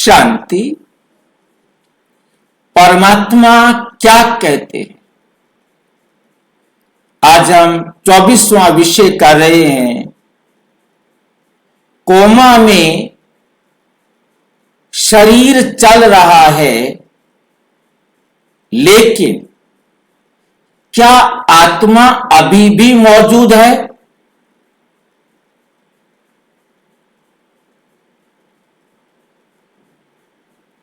शांति। परमात्मा क्या कहते हैं? आज हम 24वां विषय कर रहे हैं। कोमा में शरीर चल रहा है, लेकिन क्या आत्मा अभी भी मौजूद है?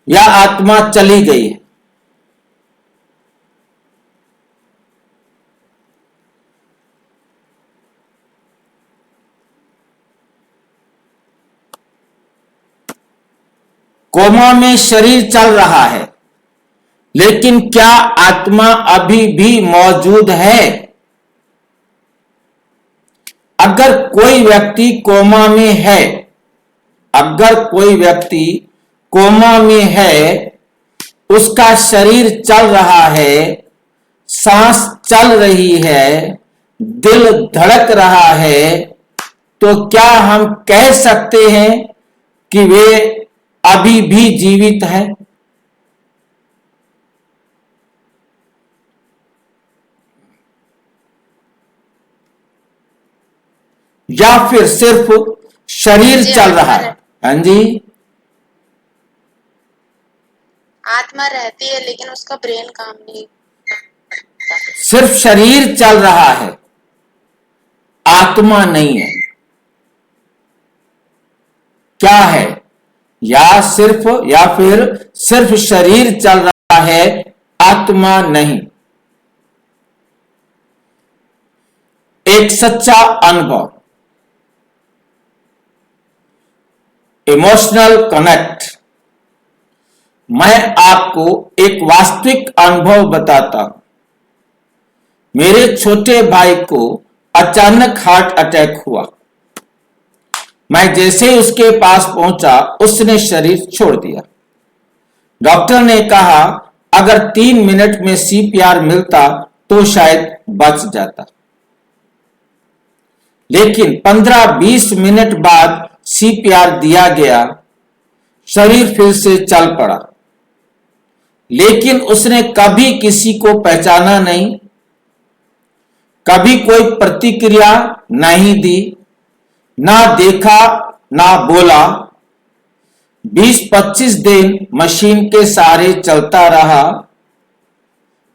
या आत्मा चली गई है? कोमा में शरीर चल रहा है, लेकिन क्या आत्मा अभी भी मौजूद है? अगर कोई व्यक्ति कोमा में है, अगर कोई व्यक्ति कोमा में है, उसका शरीर चल रहा है, सांस चल रही है, दिल धड़क रहा है, तो क्या हम कह सकते हैं कि वे अभी भी जीवित है? या फिर सिर्फ शरीर चल रहा है? हाँ जी, आत्मा रहती है लेकिन उसका ब्रेन काम नहीं। सिर्फ शरीर चल रहा है, आत्मा नहीं है। क्या है? या फिर सिर्फ शरीर चल रहा है, आत्मा नहीं। एक सच्चा अनुभव, इमोशनल कनेक्ट। मैं आपको एक वास्तविक अनुभव बताता हूं। मेरे छोटे भाई को अचानक हार्ट अटैक हुआ। मैं जैसे ही उसके पास पहुंचा, उसने शरीर छोड़ दिया। डॉक्टर ने कहा अगर 3 मिनट में सीपीआर मिलता तो शायद बच जाता, लेकिन 15-20 मिनट बाद सीपीआर दिया गया। शरीर फिर से चल पड़ा, लेकिन उसने कभी किसी को पहचाना नहीं, कभी कोई प्रतिक्रिया नहीं दी, ना देखा ना बोला। 20-25 दिन मशीन के सहारे चलता रहा।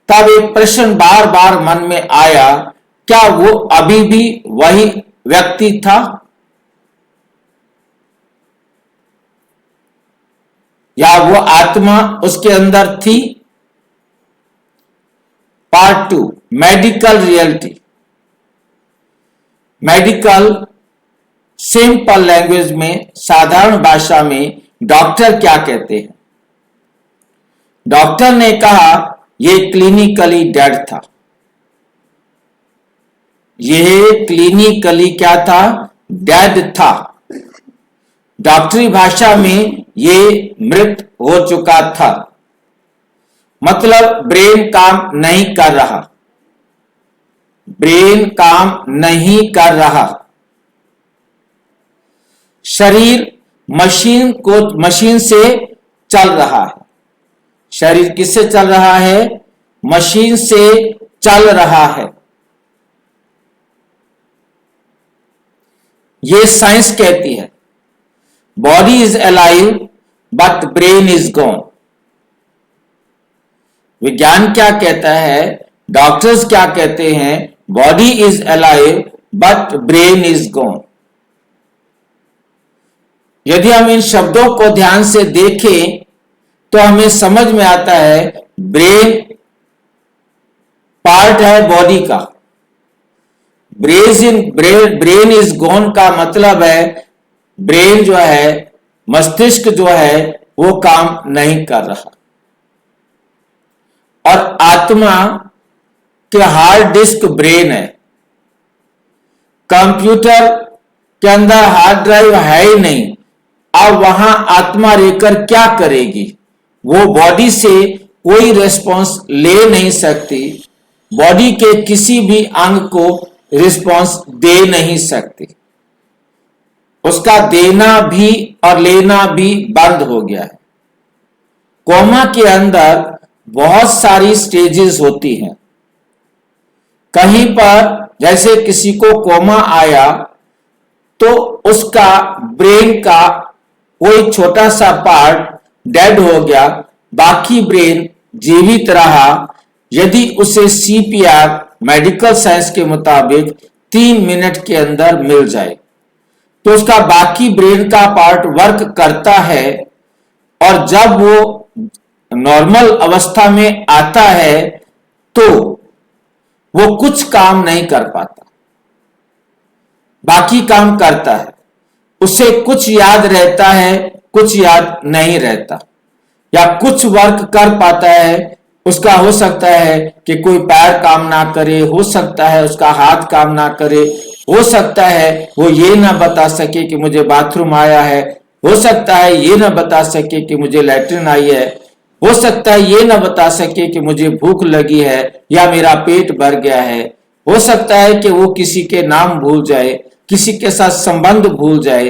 तब एक प्रश्न बार बार मन में आया, क्या वो अभी भी वही व्यक्ति था? या वो आत्मा उसके अंदर थी? Part 2, medical reality. Medical simple language में, साधारण भाषा में डॉक्टर क्या कहते हैं? डॉक्टर ने कहा यह क्लिनिकली डेड था। यह क्लिनिकली क्या था? डेड था। डॉक्टरी भाषा में ये मृत हो चुका था। मतलब ब्रेन काम नहीं कर रहा, ब्रेन काम नहीं कर रहा। शरीर मशीन से चल रहा है। शरीर किससे चल रहा है? मशीन से चल रहा है। ये साइंस कहती है body is alive but brain is gone. विज्ञान क्या कहता है? डॉक्टर्स क्या कहते हैं? Body is alive but brain is gone. यदि हम इन शब्दों को ध्यान से देखें तो हमें समझ में आता है ब्रेन पार्ट है बॉडी का। ब्रेन इज गॉन का मतलब है ब्रेन जो है, मस्तिष्क जो है, वो काम नहीं कर रहा। और आत्मा के हार्ड डिस्क ब्रेन है। कंप्यूटर के अंदर हार्ड ड्राइव है ही नहीं। अब वहां आत्मा रहकर क्या करेगी? वो बॉडी से कोई रिस्पॉन्स ले नहीं सकती, बॉडी के किसी भी अंग को रिस्पॉन्स दे नहीं सकती। उसका देना भी और लेना भी बंद हो गया है। कोमा के अंदर बहुत सारी स्टेजेस होती हैं। कहीं पर जैसे किसी को कोमा आया तो उसका ब्रेन का कोई छोटा सा पार्ट डेड हो गया, बाकी ब्रेन जीवित रहा। यदि उसे सीपीआर मेडिकल साइंस के मुताबिक 3 मिनट के अंदर मिल जाए तो उसका बाकी ब्रेन का पार्ट वर्क करता है, और जब वो नॉर्मल अवस्था में आता है तो वो कुछ काम नहीं कर पाता, बाकी काम करता है। उसे कुछ याद रहता है, कुछ याद नहीं रहता, या कुछ वर्क कर पाता है। उसका हो सकता है कि कोई पैर काम ना करे, हो सकता है उसका हाथ काम ना करे, हो सकता है वो ये ना बता सके कि मुझे बाथरूम आया है, हो सकता है ये ना बता सके कि मुझे लैट्रिन आई है, हो सकता है ये ना बता सके कि मुझे भूख लगी है या मेरा पेट भर गया है, हो सकता है कि वो किसी के नाम भूल जाए, किसी के साथ संबंध भूल जाए।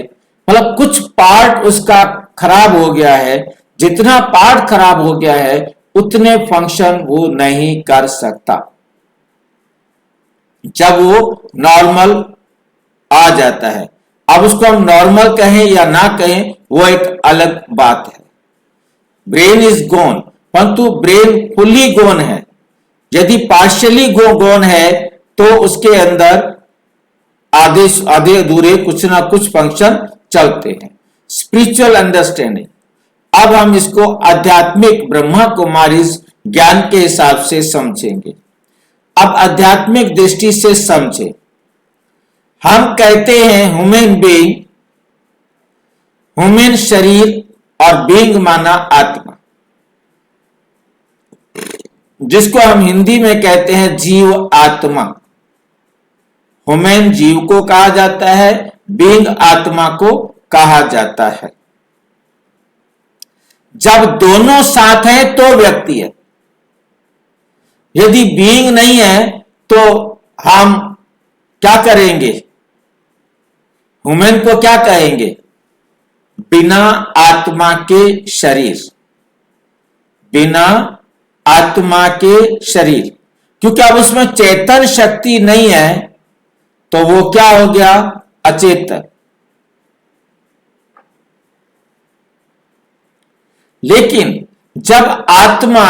मतलब कुछ पार्ट उसका खराब हो गया है। जितना पार्ट खराब हो गया है उतने फंक्शन वो नहीं कर सकता। जब वो नॉर्मल आ जाता है, अब उसको हम नॉर्मल कहें या ना कहें वो एक अलग बात है। ब्रेन इज गोन, परंतु ब्रेन फुल्ली गोन है। यदि पार्शियली गोन है तो उसके अंदर आधे आधे अधूरे कुछ ना कुछ फंक्शन चलते हैं। स्पिरिचुअल अंडरस्टैंडिंग, अब हम इसको आध्यात्मिक ब्रह्मा कुमारी ज्ञान के हिसाब से समझेंगे। अब आध्यात्मिक दृष्टि से समझे। हम कहते हैं ह्यूमन बीइंग, ह्यूमन शरीर, और बीइंग माना आत्मा, जिसको हम हिंदी में कहते हैं जीव आत्मा। ह्यूमन जीव को कहा जाता है, बीइंग आत्मा को कहा जाता है। जब दोनों साथ हैं तो व्यक्ति है। यदि बीइंग नहीं है तो हम क्या करेंगे? ह्यूमन को क्या कहेंगे? बिना आत्मा के शरीर, बिना आत्मा के शरीर। क्योंकि अब उसमें चेतन शक्ति नहीं है तो वो क्या हो गया? अचेतन। लेकिन जब आत्मा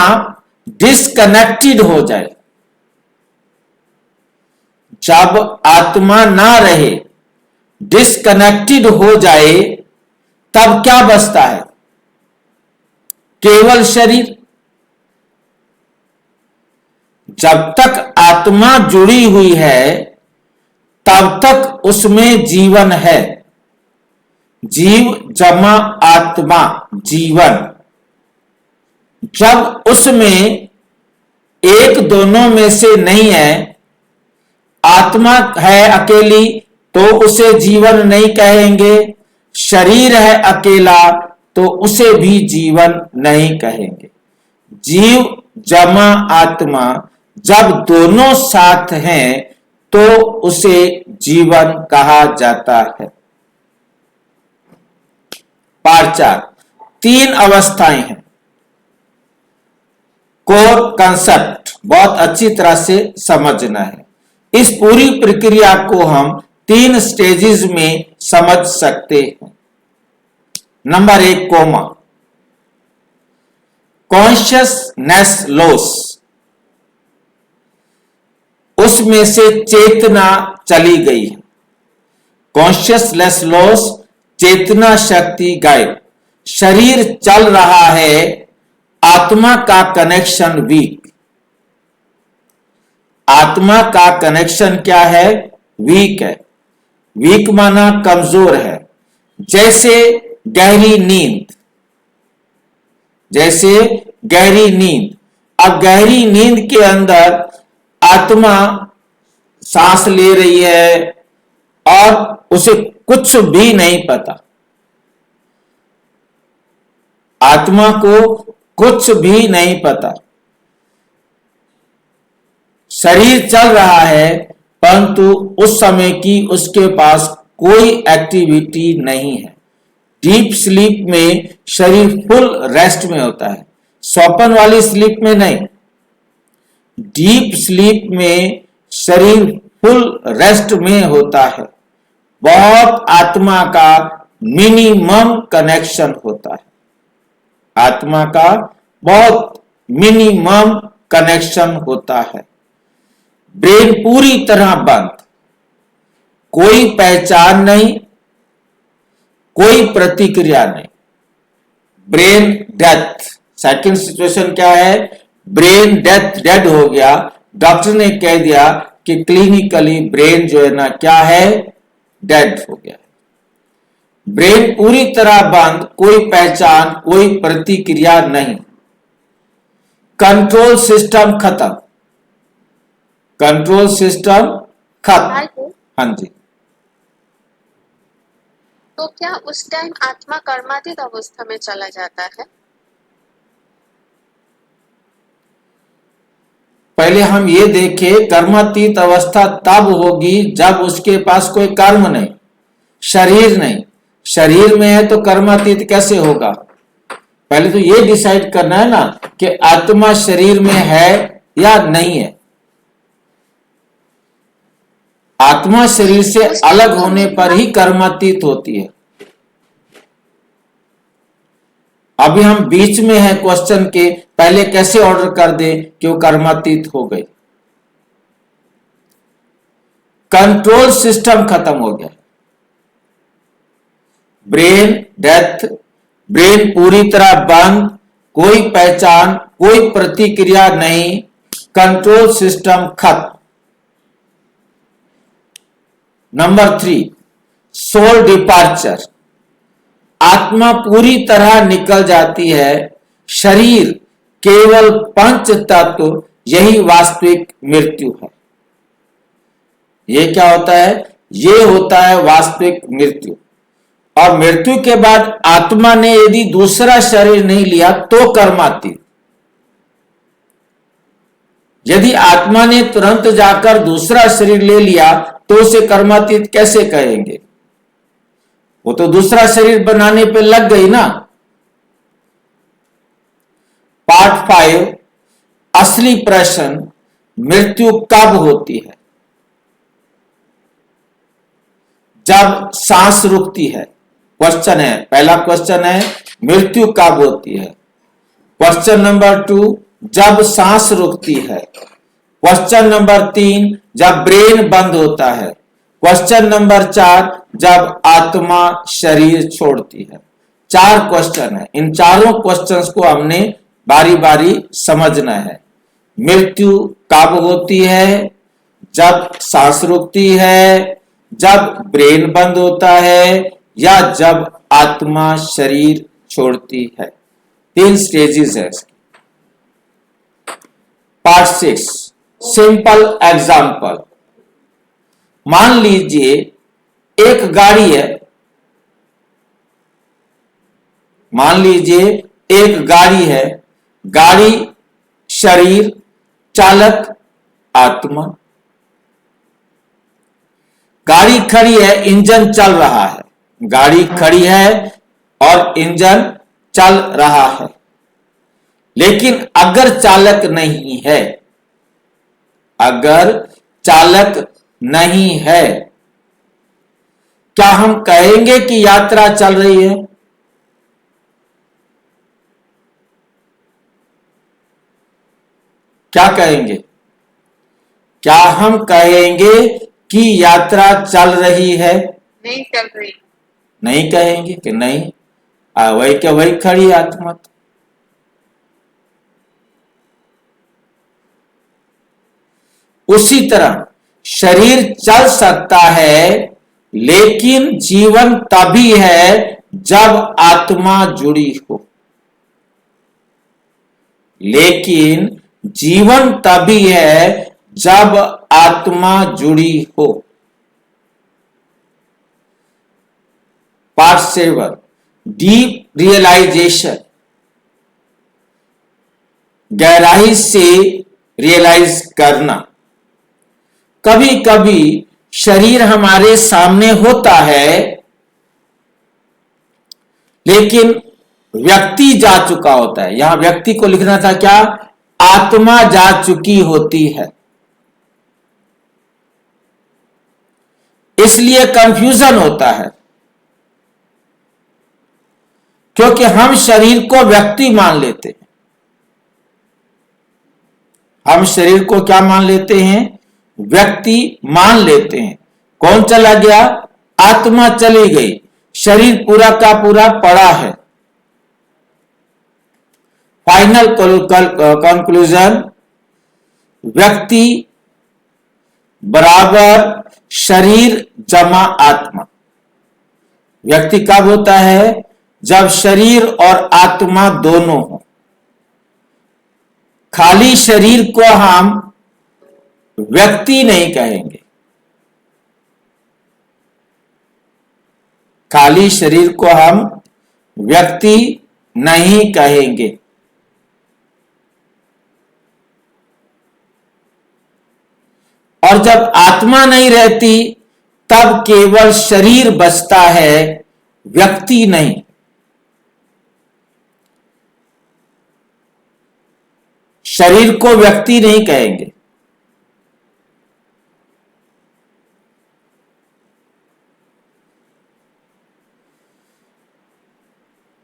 डिस्कनेक्टेड हो जाए, जब आत्मा ना रहे, डिस्कनेक्टेड हो जाए, तब क्या बचता है? केवल शरीर। जब तक आत्मा जुड़ी हुई है तब तक उसमें जीवन है। जीव जमा आत्मा, जीवन। जब उसमें एक दोनों में से नहीं है, आत्मा है अकेली तो उसे जीवन नहीं कहेंगे, शरीर है अकेला तो उसे भी जीवन नहीं कहेंगे। जीव जमा आत्मा जब दोनों साथ हैं तो उसे जीवन कहा जाता है। पार्ट 4, 3 अवस्थाएं हैं। कोर कंसेप्ट बहुत अच्छी तरह से समझना है। इस पूरी प्रक्रिया को हम 3 स्टेजेस में समझ सकते हैं। Number 1, coma, consciousness loss. उसमें से चेतना चली गई है। कॉन्शियसनेस लॉस, चेतना शक्ति गायब, शरीर चल रहा है, आत्मा का कनेक्शन वीक। आत्मा का कनेक्शन क्या है? वीक है। वीक माना कमजोर है। जैसे गहरी नींद, जैसे गहरी नींद। अब गहरी नींद के अंदर आत्मा सांस ले रही है और उसे कुछ भी नहीं पता। आत्मा को कुछ भी नहीं पता। शरीर चल रहा है परंतु उस समय की उसके पास कोई एक्टिविटी नहीं है। डीप स्लीप में शरीर फुल रेस्ट में होता है। स्वप्न वाली स्लीप में नहीं। डीप स्लीप में शरीर फुल रेस्ट में होता है, बहुत आत्मा का मिनिमम कनेक्शन होता है, आत्मा का बहुत मिनिमम कनेक्शन होता है। ब्रेन पूरी तरह बंद, कोई पहचान नहीं, कोई प्रतिक्रिया नहीं। ब्रेन डेथ, सेकंड सिचुएशन क्या है? ब्रेन डेथ, डेड हो गया। डॉक्टर ने कह दिया कि क्लिनिकली ब्रेन जो है ना क्या है, डेड हो गया। ब्रेन पूरी तरह बंद, कोई पहचान, कोई प्रतिक्रिया नहीं। कंट्रोल सिस्टम खत्म, कंट्रोल सिस्टम खत्म। हाँ जी। तो क्या उस टाइम आत्मा कर्मातीत अवस्था में चला जाता है? पहले हम ये देखें, कर्मातीत अवस्था तब होगी जब उसके पास कोई कर्म नहीं, शरीर नहीं। शरीर में है तो कर्मातीत कैसे होगा? पहले तो ये डिसाइड करना है ना कि आत्मा शरीर में है या नहीं है। आत्मा शरीर से अलग होने पर ही कर्मातीत होती है। अभी हम बीच में हैं क्वेश्चन के, पहले कैसे ऑर्डर कर दे कि वो कर्मातीत हो गई? कंट्रोल सिस्टम खत्म हो गया। ब्रेन डेथ, ब्रेन पूरी तरह बंद, कोई पहचान, कोई प्रतिक्रिया नहीं, कंट्रोल सिस्टम खत्म। नंबर 3, सोल डिपार्चर, आत्मा पूरी तरह निकल जाती है। शरीर केवल पंच तत्व, यही वास्तविक मृत्यु है। ये क्या होता है? ये होता है वास्तविक मृत्यु। और मृत्यु के बाद आत्मा ने यदि दूसरा शरीर नहीं लिया तो कर्मातीत। यदि आत्मा ने तुरंत जाकर दूसरा शरीर ले लिया तो उसे कर्मातीत कैसे कहेंगे? वो तो दूसरा शरीर बनाने पे लग गई ना। पार्ट 5, असली प्रश्न, मृत्यु कब होती है? जब सांस रुकती है। क्वेश्चन है, पहला क्वेश्चन है मृत्यु कब होती है। क्वेश्चन नंबर 2, जब सांस रुकती है। क्वेश्चन नंबर 3, जब ब्रेन बंद होता है। क्वेश्चन नंबर 4, जब आत्मा शरीर छोड़ती है। 4 क्वेश्चन है। इन चारों क्वेश्चंस को हमने बारी बारी समझना है। मृत्यु कब होती है? जब सांस रुकती है, जब ब्रेन बंद होता है, या जब आत्मा शरीर छोड़ती है। 3 स्टेजेस है इसकी। Part 6, simple example. मान लीजिए एक गाड़ी है, मान लीजिए एक गाड़ी है, गाड़ी, शरीर, चालक, आत्मा। गाड़ी खड़ी है, इंजन चल रहा है। गाड़ी खड़ी है और इंजन चल रहा है, लेकिन अगर चालक नहीं है, अगर चालक नहीं है, क्या हम कहेंगे कि यात्रा चल रही है? क्या कहेंगे? क्या हम कहेंगे कि यात्रा चल रही है? नहीं चल रही। नहीं कहेंगे कि नहीं, वही क्या वही खड़ी आत्मा। उसी तरह शरीर चल सकता है, लेकिन जीवन तभी है जब आत्मा जुड़ी हो। लेकिन जीवन तभी है जब आत्मा जुड़ी हो। पार्ट 7, डीप रियलाइजेशन, गहराई से रियलाइज करना। कभी कभी शरीर हमारे सामने होता है, लेकिन व्यक्ति जा चुका होता है। यहां व्यक्ति को लिखना था क्या, आत्मा जा चुकी होती है। इसलिए कंफ्यूजन होता है, क्योंकि हम शरीर को व्यक्ति मान लेते हैं। हम शरीर को क्या मान लेते हैं, व्यक्ति मान लेते हैं। कौन चला गया, आत्मा चली गई, शरीर पूरा का पूरा पड़ा है। फाइनल कंक्लूजन, व्यक्ति बराबर शरीर जमा आत्मा। व्यक्ति कब होता है, जब शरीर और आत्मा दोनों हो। खाली शरीर को हम व्यक्ति नहीं कहेंगे, खाली शरीर को हम व्यक्ति नहीं कहेंगे। और जब आत्मा नहीं रहती तब केवल शरीर बचता है, व्यक्ति नहीं। शरीर को व्यक्ति नहीं कहेंगे।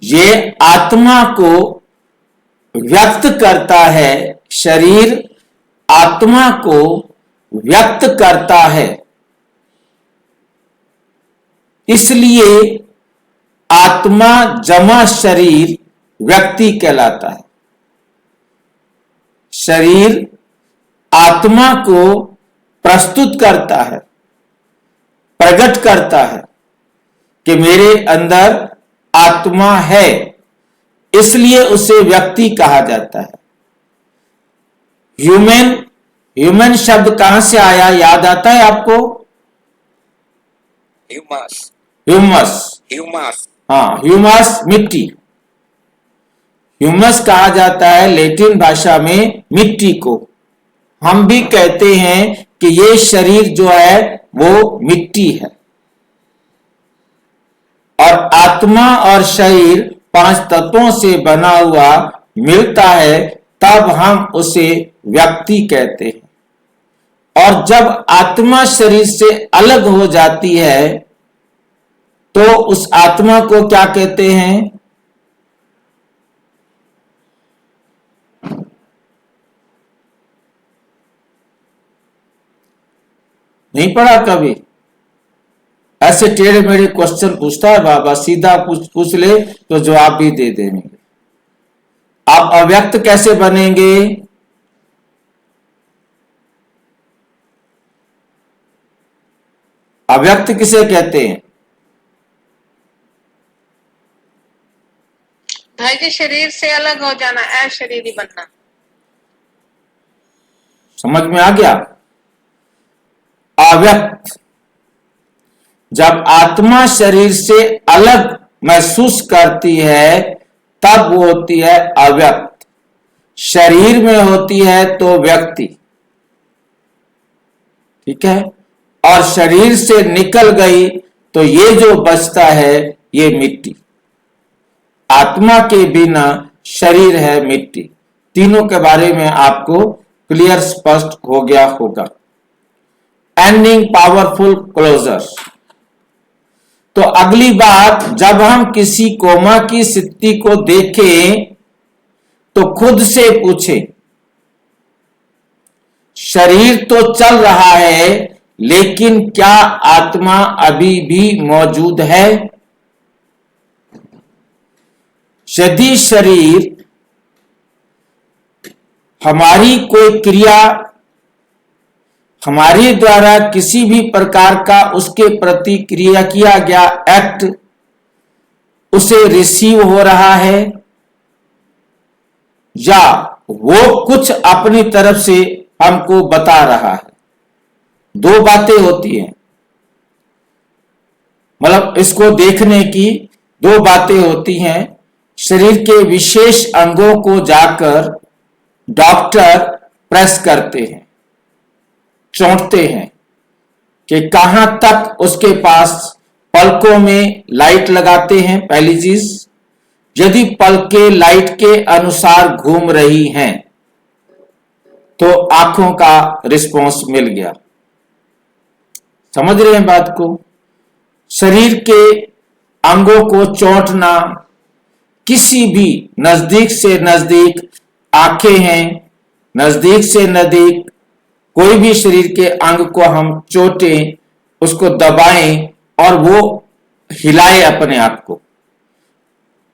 ये आत्मा को व्यक्त करता है, शरीर आत्मा को व्यक्त करता है। इसलिए आत्मा जमा शरीर व्यक्ति कहलाता है। शरीर आत्मा को प्रस्तुत करता है, प्रकट करता है कि मेरे अंदर आत्मा है, इसलिए उसे व्यक्ति कहा जाता है। ह्यूमन शब्द कहां से आया, याद आता है आपको? ह्यूमस, हाँ, ह्यूमस मिट्टी। ह्यूमस कहा जाता है लैटिन भाषा में मिट्टी को। हम भी कहते हैं कि ये शरीर जो है वो मिट्टी है। और आत्मा और शरीर 5 तत्वों से बना हुआ मिलता है, तब हम उसे व्यक्ति कहते हैं। और जब आत्मा शरीर से अलग हो जाती है तो उस आत्मा को क्या कहते हैं? नहीं पढ़ा कभी? ऐसे टेढ़े मेढ़े क्वेश्चन पूछता है बाबा, सीधा पूछ ले तो जवाब भी दे देंगे। आप अव्यक्त कैसे बनेंगे? अव्यक्त किसे कहते हैं? भाई जी, शरीर से अलग हो जाना, अशरीरी बनना। समझ में आ गया? अव्यक्त, जब आत्मा शरीर से अलग महसूस करती है तब वो होती है अव्यक्त। शरीर में होती है तो व्यक्ति, ठीक है। और शरीर से निकल गई तो ये जो बचता है ये मिट्टी। आत्मा के बिना शरीर है मिट्टी। तीनों के बारे में आपको क्लियर स्पष्ट हो गया होगा। Ending powerful closure. तो अगली बात, जब हम किसी कोमा की स्थिति को देखें तो खुद से पूछें, शरीर तो चल रहा है लेकिन क्या आत्मा अभी भी मौजूद है? यदि शरीर हमारी कोई क्रिया, हमारे द्वारा किसी भी प्रकार का उसके प्रति क्रिया किया गया एक्ट उसे रिसीव हो रहा है, या वो कुछ अपनी तरफ से हमको बता रहा है, दो बातें होती हैं। मतलब इसको देखने की दो बातें होती हैं। शरीर के विशेष अंगों को जाकर डॉक्टर प्रेस करते हैं, चोंटते हैं कि कहां तक उसके पास, पलकों में लाइट लगाते हैं पहली चीज, यदि पलकें लाइट के अनुसार घूम रही हैं तो आंखों का रिस्पॉन्स मिल गया। समझ रहे हैं बात को? शरीर के अंगों को चोटना, किसी भी नजदीक से नजदीक आंखें हैं, नजदीक से नजदीक कोई भी शरीर के अंग को हम चोटें, उसको दबाएं और वो हिलाए अपने आप को,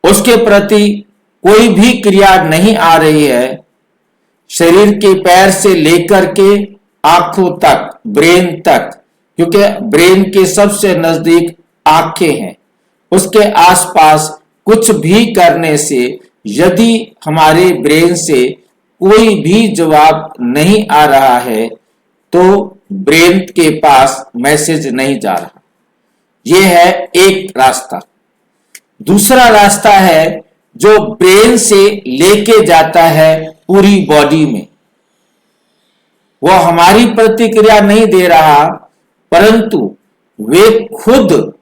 उसके प्रति कोई भी क्रिया नहीं आ रही है। शरीर के पैर से लेकर के आंखों तक, ब्रेन तक, क्योंकि ब्रेन के सबसे नजदीक आंखें हैं, उसके आसपास कुछ भी करने से यदि हमारे ब्रेन से कोई भी जवाब नहीं आ रहा है तो ब्रेन के पास मैसेज नहीं जा रहा। यह है एक रास्ता। दूसरा रास्ता है जो ब्रेन से लेके जाता है पूरी बॉडी में। वो हमारी प्रतिक्रिया नहीं दे रहा, परंतु वे खुद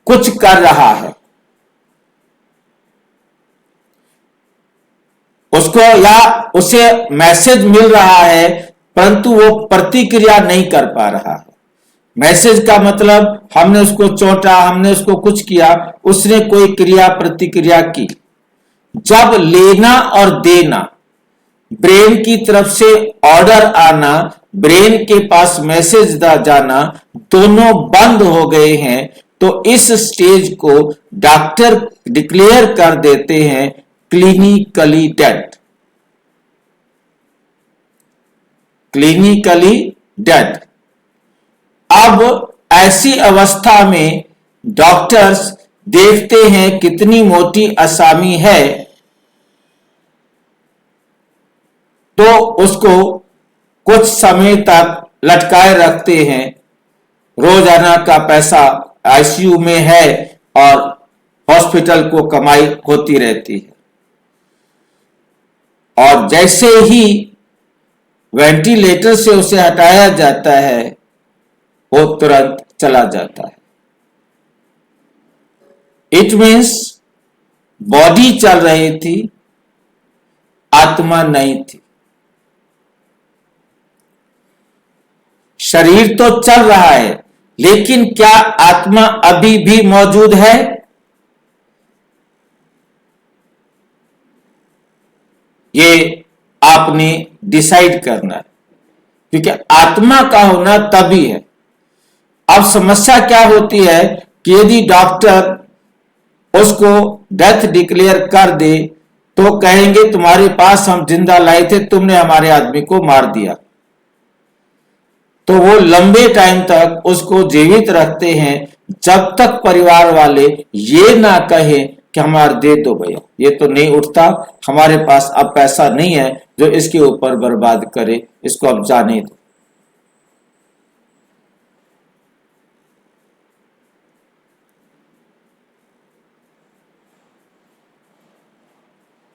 कुछ कर रहा है। उसको या उसे मैसेज मिल रहा है, परंतु वो प्रतिक्रिया नहीं कर पा रहा है। मैसेज का मतलब हमने उसको चोटा, हमने उसको कुछ किया, उसने कोई क्रिया प्रतिक्रिया की। जब लेना और देना, ब्रेन की तरफ से ऑर्डर आना, ब्रेन के पास मैसेज जाना, दोनों बंद हो गए हैं, तो इस स्टेज को डॉक्टर डिक्लेयर कर देते हैं क्लिनिकली डेड। Clinically dead. अब ऐसी अवस्था में डॉक्टर्स देखते हैं कितनी मोटी असामी है, तो उसको कुछ समय तक लटकाए रखते हैं। रोजाना का पैसा आईसीयू में है और हॉस्पिटल को कमाई होती रहती है, और जैसे ही वेंटिलेटर से उसे हटाया जाता है वो तुरंत चला जाता है। इट मीन्स बॉडी चल रही थी, आत्मा नहीं थी। शरीर तो चल रहा है, लेकिन क्या आत्मा अभी भी मौजूद है? ये आपने डिसाइड करना है, क्योंकि आत्मा का होना तभी है। अब समस्या क्या होती है कि यदि डॉक्टर उसको डेथ डिक्लेयर कर दे तो कहेंगे तुम्हारे पास हम जिंदा लाए थे, तुमने हमारे आदमी को मार दिया। तो वो लंबे टाइम तक उसको जीवित रखते हैं जब तक परिवार वाले ये ना कहें कि हमारा दे दो भैया, ये तो नहीं उठता, हमारे पास अब पैसा नहीं है जो इसके ऊपर बर्बाद करे, इसको अब जाने दो।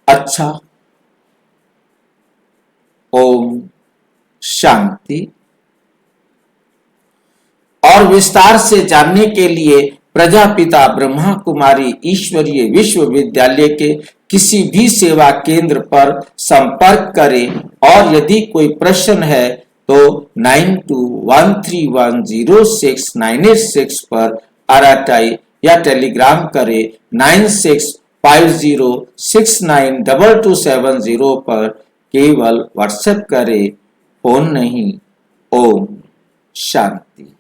अच्छा, ओम शांति। और विस्तार से जानने के लिए प्रजापिता ब्रह्मा कुमारी ईश्वरीय विश्वविद्यालय के किसी भी सेवा केंद्र पर संपर्क करें, और यदि कोई प्रश्न है तो 9213106986 पर आरटीआई या टेलीग्राम करें। 9650692270 पर केवल व्हाट्सएप करें, फोन नहीं। ओम शांति।